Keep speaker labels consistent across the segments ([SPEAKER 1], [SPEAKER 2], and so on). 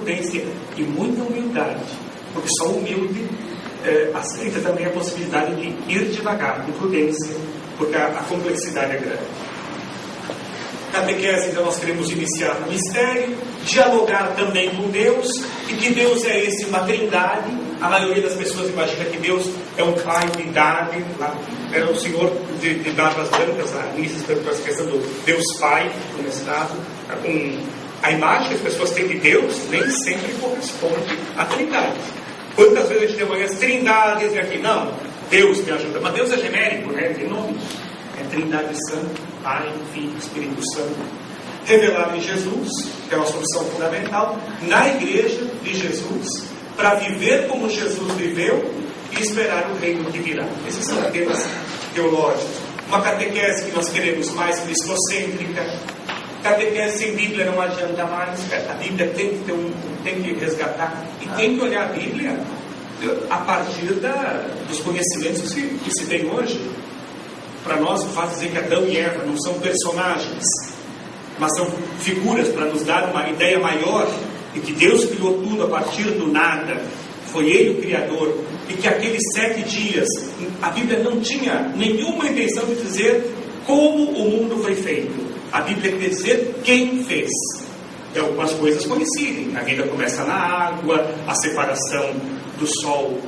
[SPEAKER 1] prudência e muita humildade, porque só humilde aceita também a possibilidade de ir devagar, com prudência, porque a complexidade é grande. Catequese, então, nós queremos iniciar no mistério, dialogar também com Deus, e que Deus é esse, uma trindade. A maioria das pessoas imagina que Deus é um pai de idade, era o senhor de barbas brancas, a Anícia perguntou essa questão do Deus Pai, no mestrado, a imagem que as pessoas têm de Deus nem sempre corresponde à trindade. Quantas vezes a gente tem manhã as trindades e aqui, não, Deus me ajuda, mas Deus é genérico, né? Tem nome. É Trindade Santa, Pai, Filho, Espírito Santo, revelado em Jesus, que é a nossa opção fundamental, na Igreja de Jesus, para viver como Jesus viveu e esperar o reino que virá. Esses são temas teológicos. Uma catequese que nós queremos mais cristocêntrica. Catequese sem Bíblia não adianta mais. A Bíblia tem que resgatar e tem que olhar a Bíblia a partir dos conhecimentos que se tem hoje. Para nós, o fato de dizer que Adão e Eva não são personagens, mas são figuras para nos dar uma ideia maior de que Deus criou tudo a partir do nada, foi Ele o Criador, e que aqueles 7 dias, a Bíblia não tinha nenhuma intenção de dizer como o mundo foi feito. A Bíblia quer dizer quem fez. Algumas coisas coincidem. A vida começa na água, a separação do sol,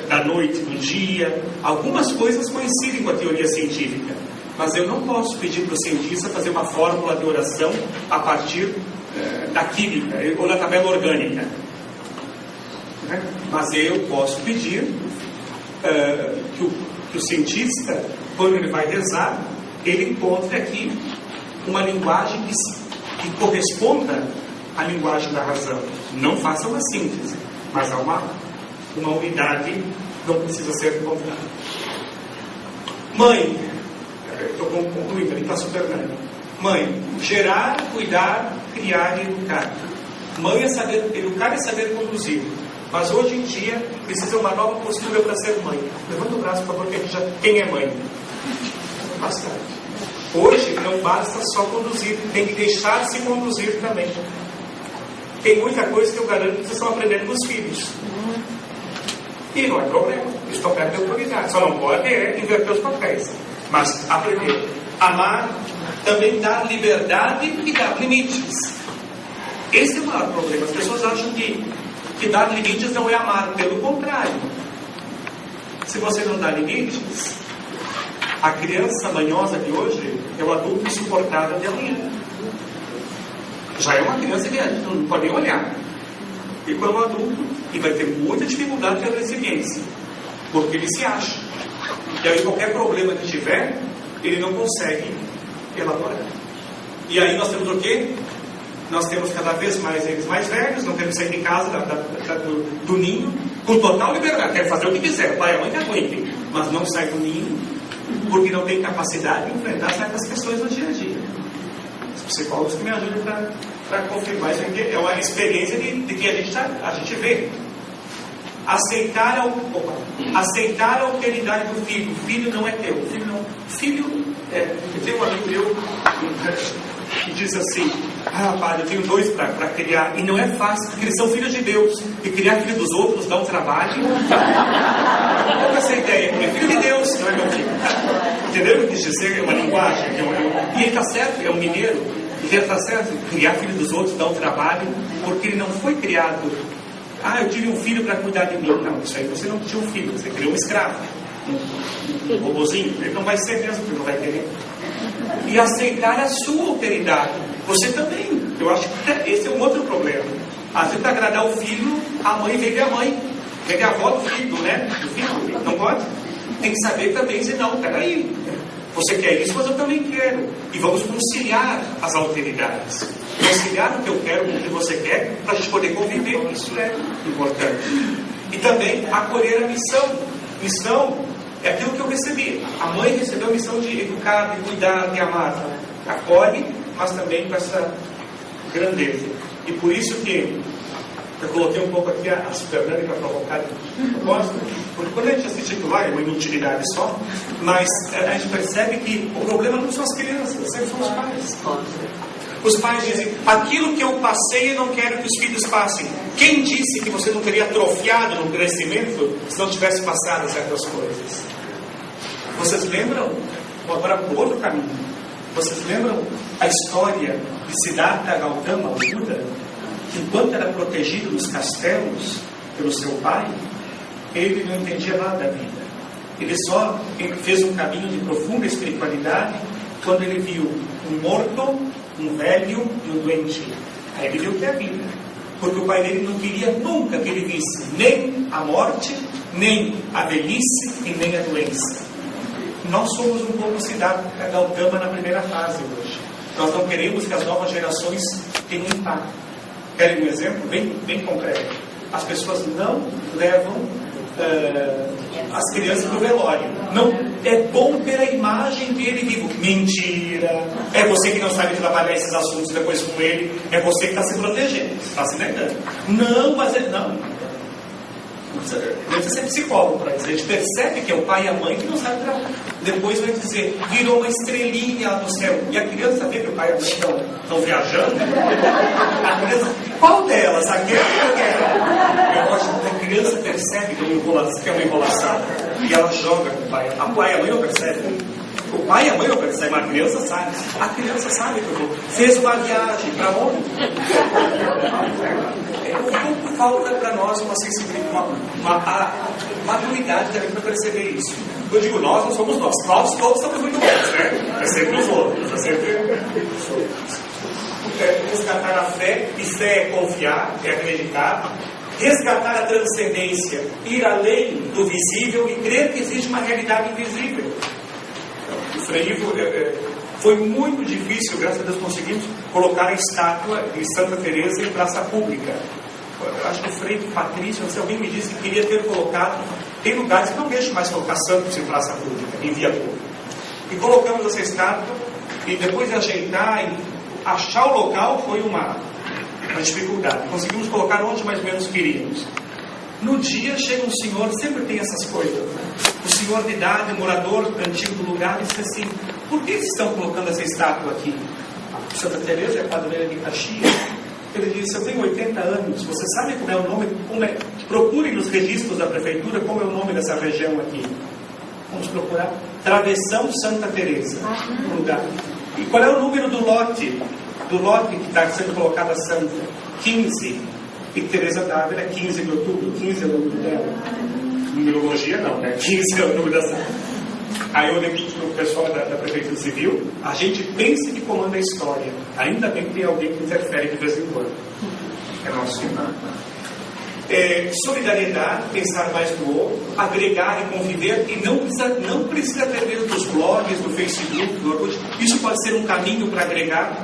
[SPEAKER 1] da noite, do dia. Algumas coisas coincidem com a teoria científica. Mas eu não posso pedir para o cientista fazer uma fórmula de oração a partir da química ou da tabela orgânica. Mas eu posso pedir que o cientista, quando ele vai rezar, ele encontre aqui uma linguagem que corresponda à linguagem da razão. Não faça uma síntese, mas há uma unidade, não precisa ser encontrada. Mãe, estou concluindo, ali está super grande. Mãe, gerar, cuidar, criar e educar. Mãe é saber educar e saber conduzir. Mas hoje em dia precisa uma nova postura para ser mãe. Levanta o braço, por favor, quem é mãe? Bastante. Hoje não basta só conduzir, tem que deixar-se conduzir também. Tem muita coisa que eu garanto que vocês estão aprendendo com os filhos. E não é problema, eles estão perto de autoridade. Só não pode inverter os papéis. Mas aprender. Amar, também dar liberdade e dar limites. Esse é o maior problema. As pessoas acham que dar limites não é amar. Pelo contrário. Se você não dá limites, a criança manhosa de hoje é o adulto insuportável de amanhã. Já é uma criança que não pode nem olhar. E quando adulto, e vai ter muita dificuldade de resiliência, porque ele se acha. E aí qualquer problema que tiver, ele não consegue elaborar. E aí nós temos o quê? Nós temos cada vez mais eles mais velhos, não querem sair de casa do ninho, com total liberdade. Quer fazer o que quiser, o pai e a mãe que aguentem, mas não sai do ninho, porque não tem capacidade de enfrentar certas questões do dia a dia. Os psicólogos que me ajudam para confirmar isso aqui, é uma experiência de que a gente vê. Aceitar a alteridade do filho. O filho não é teu. Eu tenho um amigo meu que diz assim: padre, eu tenho 2 para criar, e não é fácil, porque eles são filhos de Deus, e criar filho dos outros dá um trabalho. Qual é essa ideia? É filho de Deus, não é meu filho. Entendeu o que quis dizer? É uma linguagem. E ele está certo, é um mineiro. E ele está certo, criar filho dos outros dá um trabalho, porque ele não foi criado. Eu tive um filho para cuidar de mim. Não, isso aí você não tinha um filho, você criou um escravo, um robozinho. Ele não vai ser mesmo, porque não vai querer. E aceitar a sua alteridade. Você também. Eu acho que esse é um outro problema. Às vezes, para agradar o filho, a mãe vende a mãe, vende a avó do filho, né? Do filho, não pode. Tem que saber também dizer: não, peraí, você quer isso, mas eu também quero. E vamos conciliar as alteridades. Conciliar o que eu quero com o que você quer, para a gente poder conviver. Isso é importante. E também acolher a missão. Missão é aquilo que eu recebi. A mãe recebeu a missão de educar, de cuidar, de amar. Acolhe, mas também com essa grandeza. E por isso que eu coloquei um pouco aqui a Superman para provocar o propósito, porque quando a gente assiste aquilo lá, é uma inutilidade só, mas a gente percebe que o problema não são as crianças, sempre são os pais. Os pais dizem: aquilo que eu passei eu não quero que os filhos passem. Quem disse que você não teria atrofiado no crescimento se não tivesse passado certas coisas? Vocês lembram? Agora por outro caminho. Vocês lembram a história de Siddhartha Gautama, o Buda, que enquanto era protegido nos castelos pelo seu pai, ele não entendia nada da vida. Ele só fez um caminho de profunda espiritualidade quando ele viu um morto, um velho e um doente. Aí ele viu o que é a vida. Porque o pai dele não queria nunca que ele visse nem a morte, nem a velhice e nem a doença. Nós somos um pouco Siddhartha Gautama na primeira fase hoje. Nós não queremos que as novas gerações tenham impacto. Querem um exemplo bem concreto? As pessoas não levam as crianças para o velório. Não, é bom ter a imagem dele vivo. Mentira! É você que não sabe trabalhar esses assuntos depois com ele. É você que está se protegendo, está se negando. Não, mas não. Deve ser psicólogo para isso. A gente percebe que é o pai e a mãe que não sabem trabalhar. Depois vai dizer, virou uma estrelinha lá no céu. E a criança vê que o pai e a mãe estão viajando. A criança, qual delas? Aquela ou aquela? Eu acho que a criança percebe que é uma enrolação e ela joga com o pai. A pai e a mãe não percebem. O pai e a mãe não percebem, mas a criança sabe. A criança sabe que fez uma viagem para onde? Falta para nós uma sensibilidade, uma maturidade também para perceber isso. Eu digo nós, não somos nós todos estamos muito bons, né? É sempre os outros, é sempre os outros. Resgatar a fé, e fé é confiar, é acreditar. Resgatar a transcendência, ir além do visível e crer que existe uma realidade invisível. O Frei Ivo, foi muito difícil, graças a Deus conseguimos colocar a estátua de Santa Teresa em praça pública. Eu acho que o Frei Patrício, se alguém me disse que queria ter colocado, tem lugares que não deixam mais colocar santos em praça pública, em via pública. E colocamos essa estátua, e depois de ajeitar e achar o local foi uma dificuldade. Conseguimos colocar onde mais ou menos queríamos. No dia chega um senhor, sempre tem essas coisas, né? O senhor de idade, morador antigo do lugar, disse assim: por que vocês estão colocando essa estátua aqui? Santa Teresa é padroeira de Caxias. Ele disse: eu tenho 80 anos, você sabe como é o nome? Procure nos registros da prefeitura como é o nome dessa região aqui. Vamos procurar. Travessão Santa Teresa, no lugar. E qual é o número do lote? Do lote que está sendo colocado a santa? 15. E Teresa d'Ávila é 15 de outubro. 15 é o número dela. Numerologia não, né? 15 é o número da santa. Aí eu lembro para o pessoal da Prefeitura Civil, a gente pensa que comanda a história. Ainda bem que tem alguém que interfere de vez em quando. É nosso irmão. Solidariedade, pensar mais no outro, agregar e conviver, e não precisa ter medo dos blogs, do Facebook, do Orkut. Isso pode ser um caminho para agregar.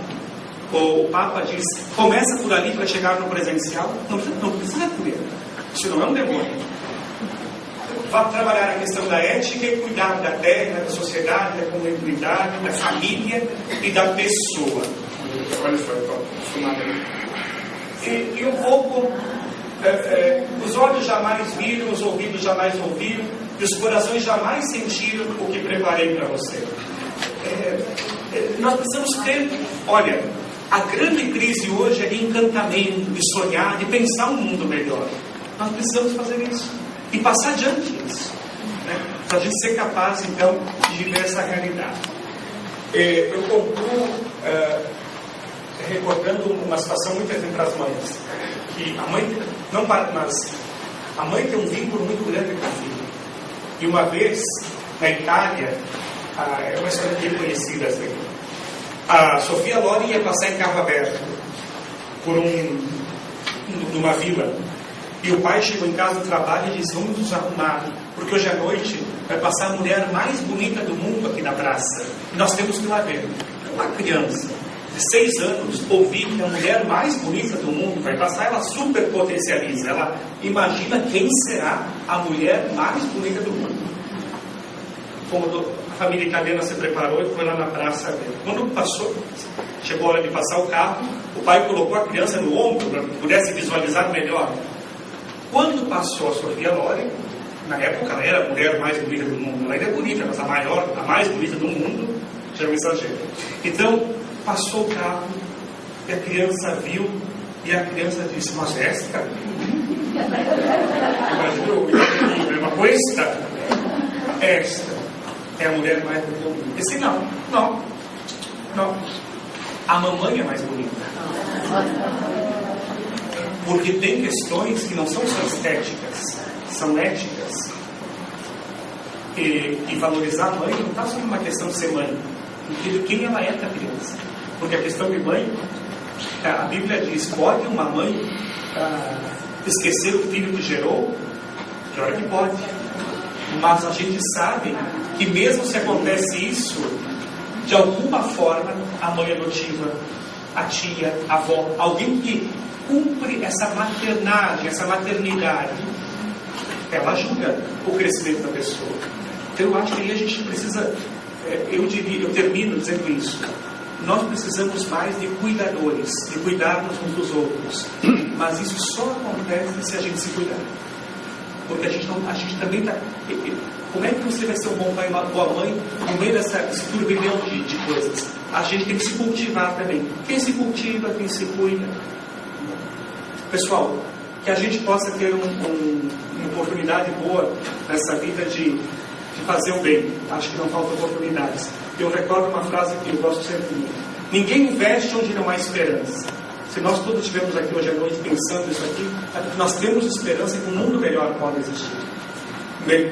[SPEAKER 1] O Papa diz, começa por ali para chegar no presencial. Não precisa por ele. Isso não é um demônio. Vá trabalhar a questão da ética e cuidar da terra, da sociedade, da comunidade, da família e da pessoa. Olha só, e um pouco, os olhos jamais viram, os ouvidos jamais ouviram, e os corações jamais sentiram o que preparei para você. Nós precisamos ter, olha, a grande crise hoje é de encantamento, de sonhar, de pensar um mundo melhor. Nós precisamos fazer isso. E passar adiante isso, né? Para a gente ser capaz, então, de viver essa realidade. Eu concluo recordando uma situação muito exemplo para as mães, que a mãe não para, mas a mãe tem um vínculo muito grande com o filho. E uma vez, na Itália, é uma história bem conhecida assim, a Sofia Loren ia passar em carro aberto por numa vila. E o pai chegou em casa do trabalho e disse: vamos nos arrumar, porque hoje à noite vai passar a mulher mais bonita do mundo aqui na praça. E nós temos que ir lá ver. Uma criança de 6 anos ouvir que a mulher mais bonita do mundo vai passar, ela super potencializa. Ela imagina quem será a mulher mais bonita do mundo. Como a família italiana se preparou e foi lá na praça ver. Quando chegou a hora de passar o carro, o pai colocou a criança no ombro para que pudesse visualizar melhor. Quando passou a Sofia Loren, na época ela era a mulher mais bonita do mundo. Ela ainda é bonita, mas a mais bonita do mundo, já é um exagero. Então, passou o carro e a criança viu E a criança disse, mas esta? Imaginou? Mas esta é a mulher mais bonita. Eu disse, não. A mamãe é mais bonita. Porque tem questões que não são só estéticas, são éticas. E valorizar a mãe não está só uma questão de ser mãe, porque quem ela é para a criança. Porque a questão de mãe, a Bíblia diz, pode uma mãe esquecer o filho que gerou? Claro que pode. Mas a gente sabe que mesmo se acontece isso, de alguma forma, a mãe adotiva, a tia, a avó, alguém que cumpre essa maternagem, essa maternidade, ela ajuda o crescimento da pessoa. Então eu acho que aí a gente precisa, eu termino dizendo isso, nós precisamos mais de cuidadores, de cuidarmos uns dos outros, mas isso só acontece se a gente se cuidar, porque a gente também está, como é que você vai ser um bom pai e uma boa mãe no meio desse turbilhão de coisas? A gente tem que se cultivar também. Quem se cultiva, quem se cuida. Pessoal, que a gente possa ter uma oportunidade boa nessa vida de fazer o bem. Acho que não faltam oportunidades. Eu recordo uma frase que eu gosto sempre muito. Ninguém investe onde não há esperança. Se nós todos estivermos aqui hoje à noite pensando isso aqui, nós temos esperança que um mundo melhor pode existir.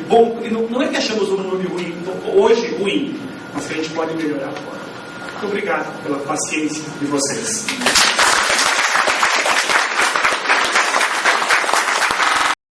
[SPEAKER 1] Bom, não é que achamos o mundo ruim, hoje ruim, mas que a gente pode melhorar agora. Muito obrigado pela paciência de vocês.